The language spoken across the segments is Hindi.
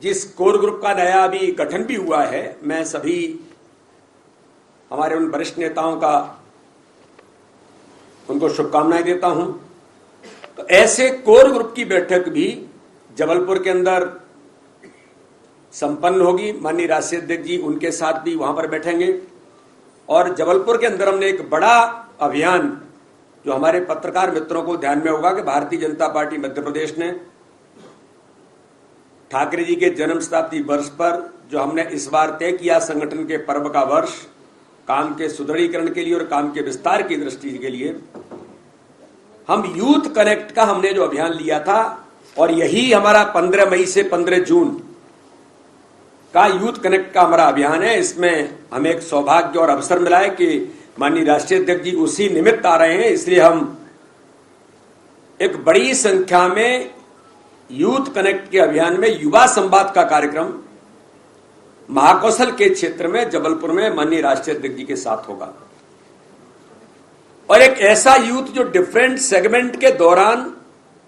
जिस कोर ग्रुप का नया अभी गठन भी हुआ है, मैं सभी हमारे उन वरिष्ठ नेताओं का उनको शुभकामनाएं देता हूं। तो ऐसे कोर ग्रुप की बैठक भी जबलपुर के अंदर संपन्न होगी। माननीय राष्ट्रीय अध्यक्ष जी उनके साथ भी वहां पर बैठेंगे और जबलपुर के अंदर हमने एक बड़ा अभियान, जो हमारे पत्रकार मित्रों को ध्यान में होगा कि भारतीय जनता पार्टी मध्य प्रदेश ने ठाकरे जी के जन्म शताब्दी वर्ष पर जो हमने इस बार तय किया संगठन के पर्व का वर्ष, काम के सुदृढ़ीकरण के लिए और काम के विस्तार की दृष्टि के लिए हम यूथ कनेक्ट का हमने जो अभियान लिया था, और यही हमारा 15 मई से 15 जून का यूथ कनेक्ट का हमारा अभियान है। इसमें हमें एक सौभाग्य और अवसर मिला है कि माननीय राष्ट्रीय अध्यक्ष जी उसी निमित्त आ रहे हैं, इसलिए हम एक बड़ी संख्या में यूथ कनेक्ट के अभियान में युवा संवाद का कार्यक्रम महाकौशल के क्षेत्र में जबलपुर में माननीय राष्ट्रीय अध्यक्ष जी के साथ होगा। और एक ऐसा यूथ जो डिफरेंट सेगमेंट के दौरान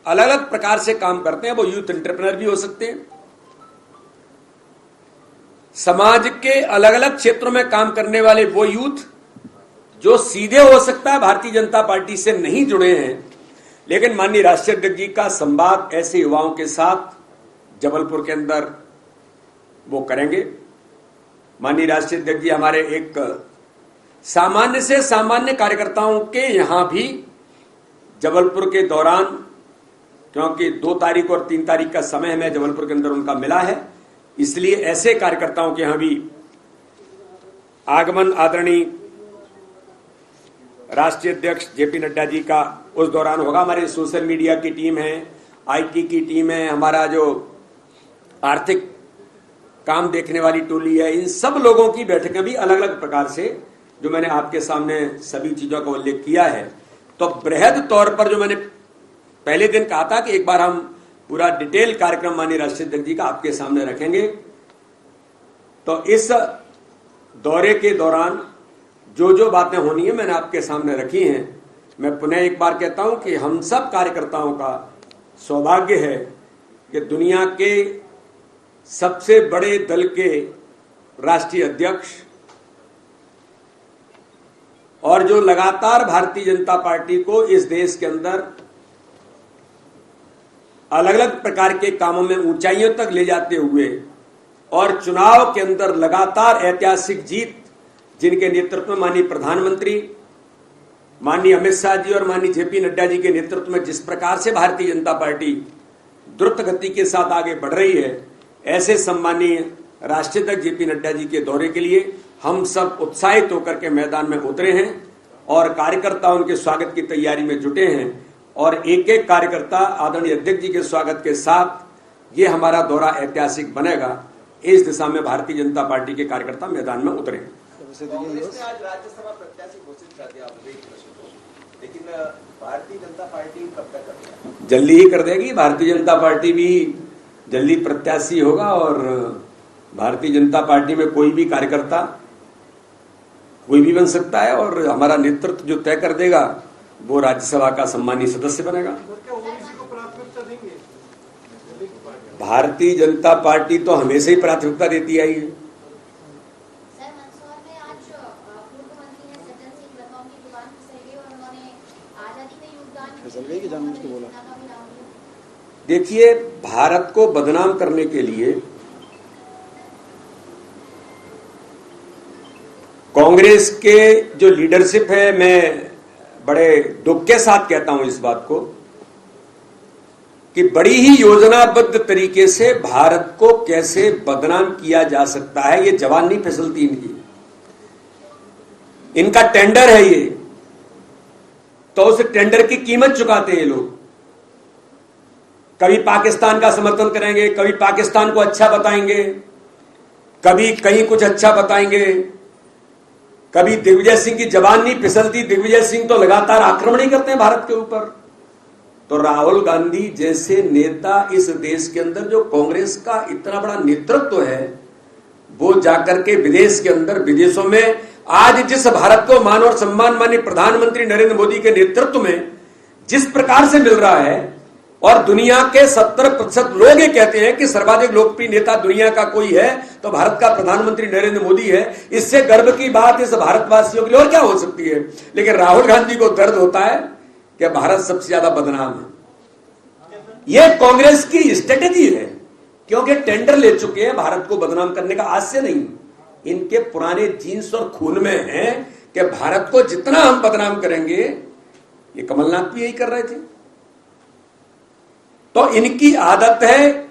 अलग अलग प्रकार से काम करते हैं, वो यूथ एंटरप्रेन्योर भी हो सकते हैं, समाज के अलग अलग क्षेत्रों में काम करने वाले वो यूथ जो सीधे हो सकता है भारतीय जनता पार्टी से नहीं जुड़े हैं, लेकिन माननीय राष्ट्रीय अध्यक्ष जी का संवाद ऐसे युवाओं के साथ जबलपुर के अंदर वो करेंगे। माननीय राष्ट्रीय अध्यक्ष जी हमारे एक सामान्य से सामान्य कार्यकर्ताओं के यहां भी जबलपुर के दौरान, क्योंकि 2 तारीख और 3 तारीख का समय हमें जबलपुर के अंदर उनका मिला है, इसलिए ऐसे कार्यकर्ताओं के यहां भी आगमन आदरणीय राष्ट्रीय अध्यक्ष जेपी नड्डा जी का उस दौरान होगा। हमारे सोशल मीडिया की टीम है, आईटी की टीम है, हमारा जो आर्थिक काम देखने वाली टोली है, इन सब लोगों की बैठकें भी अलग अलग प्रकार से, जो मैंने आपके सामने सभी चीजों का उल्लेख किया है। तो बृहद तौर पर जो मैंने पहले दिन कहा था कि एक बार हम पूरा डिटेल कार्यक्रम माननीय राष्ट्रीय अध्यक्ष जी का आपके सामने रखेंगे, तो इस दौरे के दौरान जो जो बातें होनी है मैंने आपके सामने रखी हैं। मैं पुनः एक बार कहता हूं कि हम सब कार्यकर्ताओं का सौभाग्य है कि दुनिया के सबसे बड़े दल के राष्ट्रीय अध्यक्ष और जो लगातार भारतीय जनता पार्टी को इस देश के अंदर अलग अलग प्रकार के कामों में ऊंचाइयों तक ले जाते हुए और चुनाव के अंदर लगातार ऐतिहासिक जीत, जिनके नेतृत्व में माननीय प्रधानमंत्री माननीय अमित शाह जी और माननीय जेपी नड्डा जी के नेतृत्व में जिस प्रकार से भारतीय जनता पार्टी द्रुत गति के साथ आगे बढ़ रही है, ऐसे सम्मानीय राष्ट्रीय अध्यक्ष जेपी नड्डा जी के दौरे के लिए हम सब उत्साहित होकर के मैदान में उतरे हैं और कार्यकर्ता उनके स्वागत की तैयारी में जुटे हैं। और एक एक कार्यकर्ता आदरणीय अध्यक्ष जी के स्वागत के साथ ये हमारा दौरा ऐतिहासिक बनेगा। इस दिशा में भारतीय जनता पार्टी के कार्यकर्ता मैदान में उतरे हैं। कांग्रेस ने आज राज्यसभा प्रत्याशी घोषित कर दिया, लेकिन भारतीय जनता पार्टी कब तक करेगी? जल्दी ही कर देगी। भारतीय जनता पार्टी भी जल्दी प्रत्याशी होगा और भारतीय जनता पार्टी में कोई भी कार्यकर्ता कोई भी बन सकता है और हमारा नेतृत्व जो तय कर देगा वो राज्यसभा का सम्मानीय सदस्य बनेगा। भारतीय जनता पार्टी तो हमेशा ही प्राथमिकता देती आई है। देखिए, भारत को बदनाम करने के लिए कांग्रेस के जो लीडरशिप है, मैं बड़े दुख के साथ कहता हूं इस बात को कि बड़ी ही योजनाबद्ध तरीके से भारत को कैसे बदनाम किया जा सकता है, ये जवान नहीं फिसलती इनकी। इनका टेंडर है ये, तो उस टेंडर की कीमत चुकाते हैं ये लोग। कभी पाकिस्तान का समर्थन करेंगे, कभी पाकिस्तान को अच्छा बताएंगे, कभी कहीं कुछ अच्छा बताएंगे, कभी दिग्विजय सिंह की जबान नहीं फिसलती। दिग्विजय सिंह तो लगातार आक्रमण ही करते हैं भारत के ऊपर। तो राहुल गांधी जैसे नेता इस देश के अंदर, जो कांग्रेस का इतना बड़ा नेतृत्व है, वो जाकर के विदेश के अंदर, विदेशों में आज जिस भारत को मान और सम्मान माननीय प्रधानमंत्री नरेंद्र मोदी के नेतृत्व में जिस प्रकार से मिल रहा है, और दुनिया के 70% लोग ये कहते हैं कि सर्वाधिक लोकप्रिय नेता दुनिया का कोई है तो भारत का प्रधानमंत्री नरेंद्र मोदी है। इससे गर्व की बात इस भारतवासियों के लिए और क्या हो सकती है। लेकिन राहुल गांधी को दर्द होता है कि भारत सबसे ज्यादा बदनाम है। यह कांग्रेस की स्ट्रेटेजी है, क्योंकि टेंडर ले चुके हैं भारत को बदनाम करने का। आज से नहीं, इनके पुराने जीन्स और खून में है कि भारत को जितना हम बदनाम करेंगे। ये कमलनाथ भी यही कर रहे थे। तो इनकी आदत है,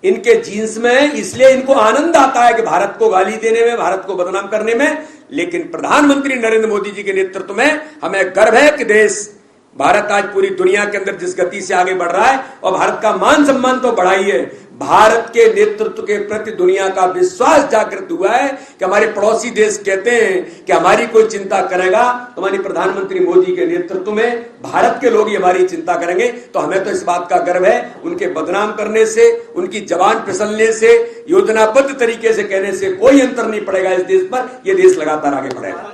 इनके जीन्स में है, इसलिए इनको आनंद आता है कि भारत को गाली देने में, भारत को बदनाम करने में। लेकिन प्रधानमंत्री नरेंद्र मोदी जी के नेतृत्व में हमें गर्व है कि देश भारत आज पूरी दुनिया के अंदर जिस गति से आगे बढ़ रहा है, और भारत का मान सम्मान तो बढ़ा ही है, भारत के नेतृत्व के प्रति दुनिया का विश्वास जागृत हुआ है कि हमारे पड़ोसी देश कहते हैं कि हमारी कोई चिंता करेगा तो हमारी प्रधानमंत्री मोदी के नेतृत्व में भारत के लोग ही हमारी चिंता करेंगे। तो हमें तो इस बात का गर्व है, उनके बदनाम करने से, उनकी जबान फिसलने से, योजनाबद्ध तरीके से कहने से कोई अंतर नहीं पड़ेगा इस देश पर। यह देश लगातार आगे बढ़ेगा।